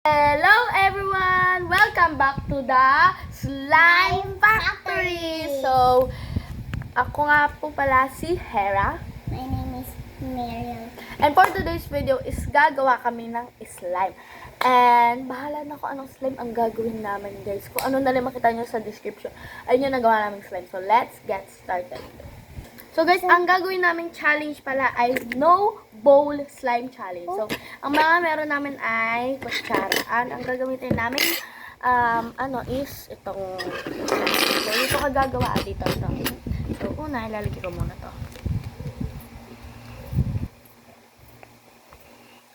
Hello everyone! Welcome back to the Slime Factory! So, ako nga po pala si Hera. My name is Mariel. And for today's video is gagawa kami ng slime. And bahala na kung anong slime ang gagawin namin guys. Kung ano na lang makita nyo sa description, ayun yung nagawa namin slime. So, let's get started. So guys, ang gagawin namin challenge pala ay no bowl slime challenge. So, ang mga meron namin ay kutsaraan. Ang gagamitin namin is itong so, ito ka gagawa dito. So, una, ilalagay ko muna to.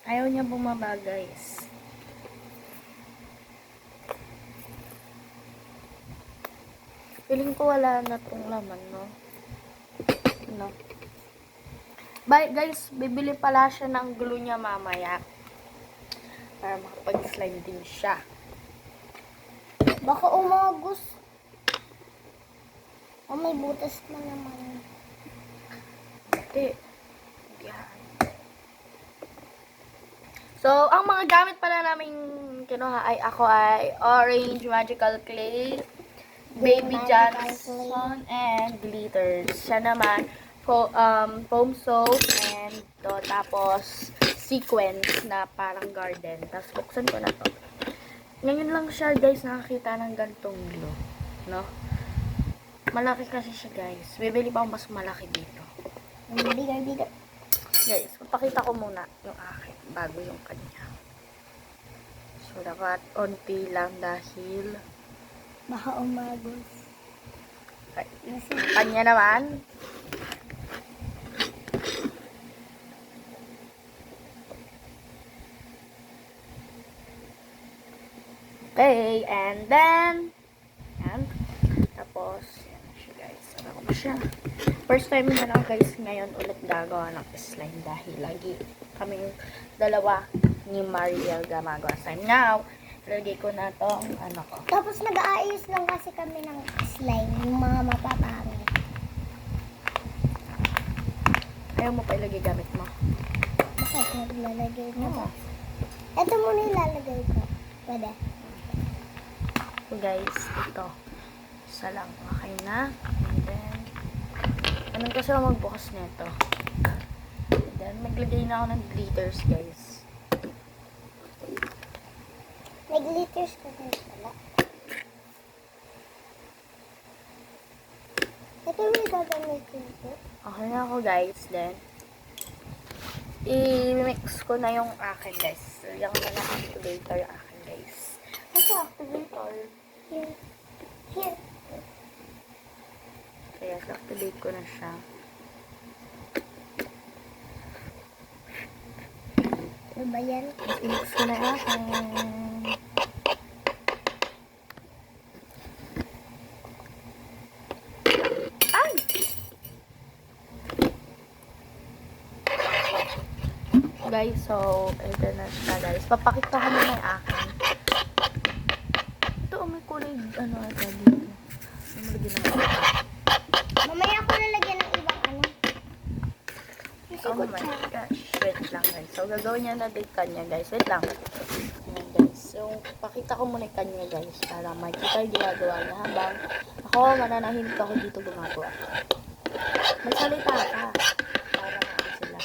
Ayaw niya bumaba, guys. Feeling ko wala na tong laman, no? No. Guys, bibili pala siya ng glue niya mamaya. Para makapag-slime din siya. Baka umagos. Oh, may butas na naman. Hindi. Yan. So, ang mga gamit pala namin kinuha ay ako ay orange magical clay, baby Johnson, and glitters. Siya naman, foam soap, and to, tapos sequence na parang garden. Tapos buksan ko na to. Ngayon lang siya guys nakakita ng gantong glue. No? Malaki kasi siya guys. Bibili pa akong mas malaki dito. Bigger. Guys, papakita ko muna yung akin bago yung kanya. So, dapat onti lang dahil Baka umagos. okay. Kanya naman. Okay, and then tapos, yan na siya guys. Ano ko ba siya? First time na lang guys ngayon ulit gagawa ng slime dahil lagi kaming dalawa ni Mariel gumagawa slime. Now, ilagay ko na tong ano ko. Tapos nag-aayos lang kasi kami ng slime, yung mga mapapangit. Ayaw mo pa ilagay gamit mo. Bakit naglalagay ko? Oo. Ito muna ilalagay ko. Pwede. So guys, ito. Isa lang. Okay na. And then, anong kasi ako magbukas nito. And then, maglagay na ako ng glitters guys. May glitters ka din pala. Ito yung gagamitin ko. Okay na ako guys. Then, i-mix ko na yung akin guys. So, yung na activator yung akin guys. Ano activator? Here. Kaya, activate ko na siya. Ano ba yan? I-mix ko na yung akin. Ay! Guys, so, ito na siya guys. Papakita ko muna yung akin. Ito, may kulay, ano, ito dito. May malagyan na ako. Mamaya ko lalagyan ng ibang ano. Oh my gosh. Wait lang guys. So, gagawin niya na din kanya guys. Wait lang. Ayan guys. So, pakita ko muna yung kanya guys. Para makita yung ginagawa niya. Habang ako, mananahimik ako dito gumagawa. Magsalita ka. Para ano sila.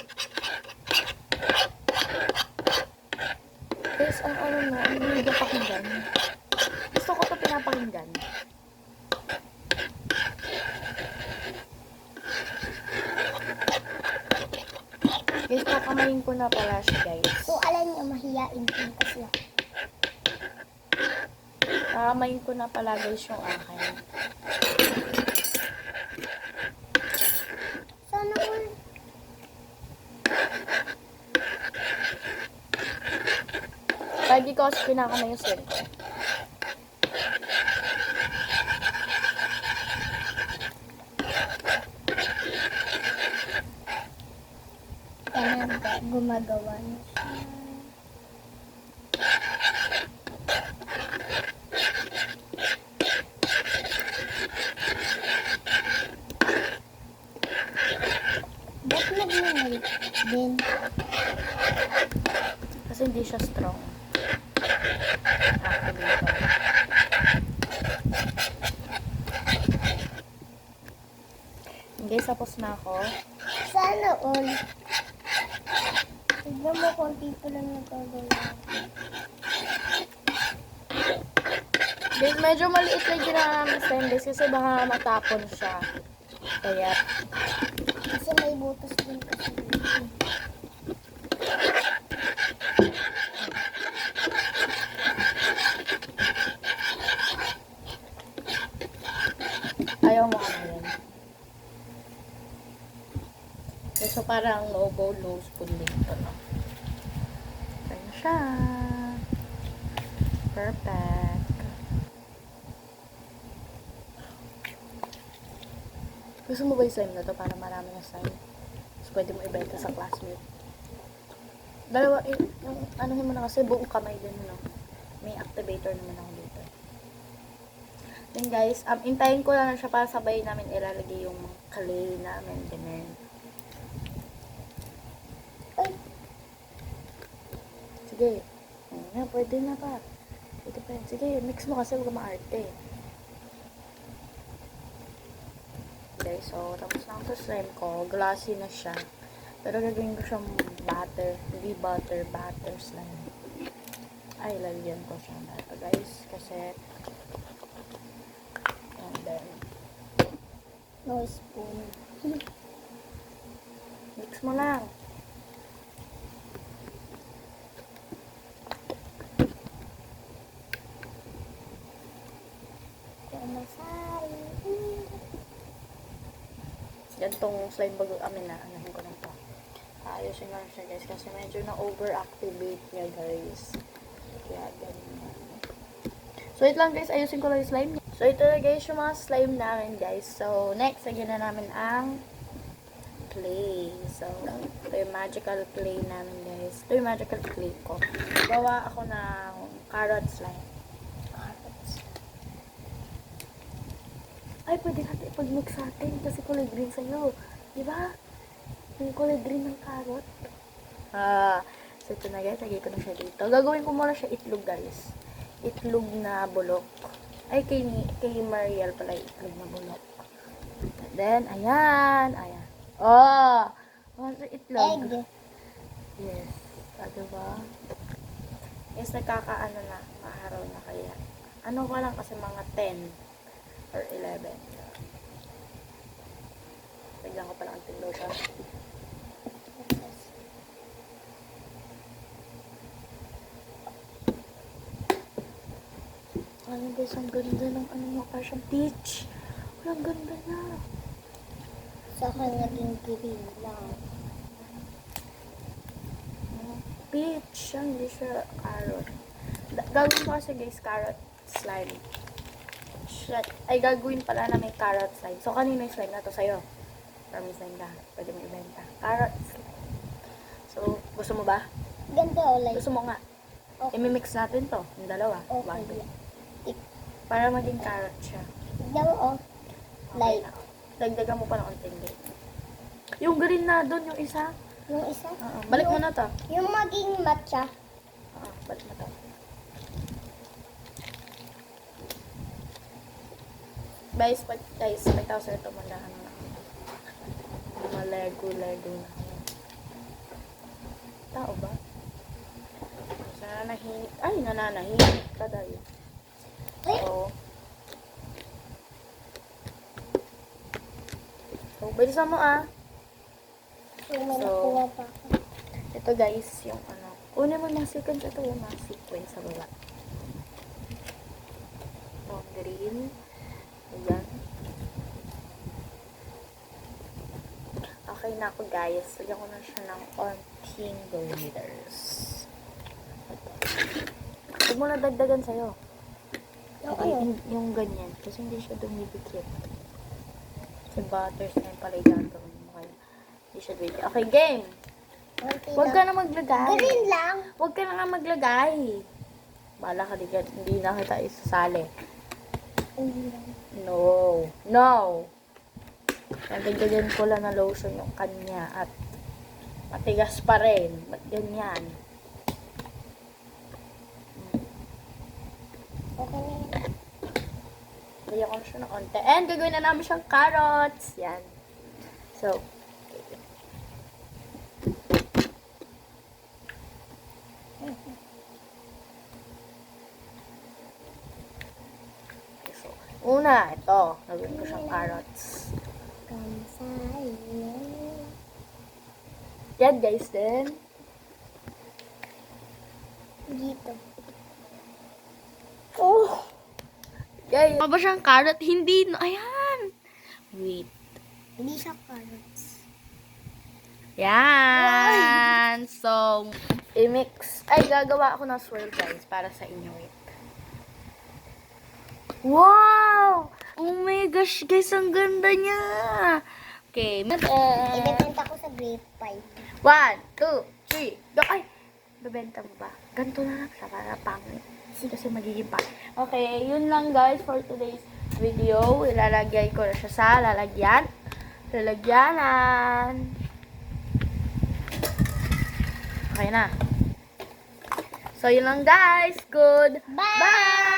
Guys, ang ano mo, ang hindi ka pakinggan. Gusto ko ito pinapakinggan. Guys, kakamayin ko na pala siya guys. So, alam niyo, mahiyain din kasi ako. Kakamayin ko na pala guys yung akin. Sana all. Lagi ko kasi pinakamay yung slime ko. Ganun ka, gumagawa na siya. Ba't nag-melt din? Kasi hindi siya strong. tapos na ako. Sana all. Tignan mo, konti pa lang nagkagawa. Guys, medyo maliit lang ginawa namin slime guys kasi baka matapon siya. Kaya, Kasi may butas din kasi dito. ayaw mo ano yan. So, parang no bowl, no spoon dito, no? Kaya na siya. Perfect. Gusto mo ba yung slime na to para marami na slime? So, pwede mo ibenta sa classmate. Dalawa, yung anuhin mo na kasi buong kamay din, no? May activator naman ako dito. Then guys, intayin ko lang na siya para sabay namin ilalagay yung clay namin. Ganun. Ay, Sige. Ayan, pwede na pa. Pwede pa yan. Sige, mix mo kasi huwag maarte. Okay, so tapos na ang slime ko. Glossy na siya. Pero gagawin ko siyang butter. Hindi butter, butter slime. Ay, lalagyan ko siya na ito guys. Kasi, and then, no spoon. mix mo lang. Masay. Gantong slime bago amin na. Anahin ko lang to. Ayusin ko lang siya guys. Kasi medyo na-overactivate niya guys. Kaya ganyan. So, ito lang guys. Ayusin ko lang yung slime niya. So, ito na guys yung mga slime namin guys. So, next, lagyan na namin ang clay. So, ito yung magical clay namin guys. Ito yung magical clay ko. Gawa ako ng carrot slime. Carrots. Ay, pwede natin ipag-mix natin kasi kulay green sa'yo. Diba? Yung kulay green ng carrot. So ito na guys, lagay ko na siya dito. Gagawin ko muna siya itlog guys. Itlog na bulok. Ay, kay Mariel pala itlog na bulok. And then, ayan. Ayan. Oh! Ano itlog? Egg. Yes. Diba? Yes, nagkakaano na. Maharaw na kaya. Ano ko lang kasi mga 10 or 11. Lagyan ko pala ang tindaw siya. Ano guys, ang ganda ng ano mo, parang peach. Ang ganda na. Sa akin naging green lang. Peach. Hindi siya carrot. Gagawin ko kasi guys, carrot slime. Shit. Ay, gagawin pala na may carrot slime. So, kanino yung slime na to? Sa'yo. Para may slime ka. Pwede mo ibenta. Carrot slime. So, gusto mo ba? Ganda o like. Gusto mo nga. Okay. I-mix natin to. Yung dalawa. Okay. Bago. Para maging carrot siya. Tignan mo oh. Okay Like. na. Dagdagan mo pa ng konting green. Yung green na doon, yung isa. Yung isa. Balik mo na to. Yung maging matcha. Balik mo to. Guys, pagtawas ito mandahan na ako. Malego-lego na ako. Tao ba? Nananahinik. Ay, nananahinik ka dahil. Ay. So, bilisan mo So, may So, nakuha pa ako. ito guys, yung ano. Kunin mo ng sequence. Ito yung mga sequence sa baba. Ito, green. Ayan. Okay na ako guys. Lagyan ko na siya ng konting glitters. Huwag mo na dagdagan sa'yo. Yung ganyan. Kasi hindi siya dumidikit. Kasi butters na yung pala gagawin mo kayo. Hindi siya dumidikit. Okay, game! Konti Huwag lang. ka na maglagay. Green lang. Huwag ka na nga maglagay. Bala ka, hindi na kita isasali. No. No. Nagdagdagan ko lang na lotion yung kanya at matigas pa rin. Ba't ganyan? Okay na yan. Lagyan ko na siya ng onte. And gagawin na namin siyang carrots. Yan. So, una, ito. Lagyan ko siyang carrots. Kamsayan. Yan, guys, din. Dito. Oh! Guys, ba siyang carrot? Hindi. No. Ayan. Wait. Hindi siya carrots. Yan. So, i-mix. Ay, gagawa ako ng swirl, guys, para sa inyo. Wait. Wow! Oh my gosh, guys, ang ganda niya. Okay. Ibebenta ko sa grape pipe. 1, 2, 3, go. Ay, bebenta mo ba? Ganito na lang siya para pangit. Kasi magiging pangit. Okay, yun lang guys for today's video. Ilalagay ko na siya sa lalagyan. Lalagyanan. Okay na. So, yun lang guys. Good. Bye! Bye!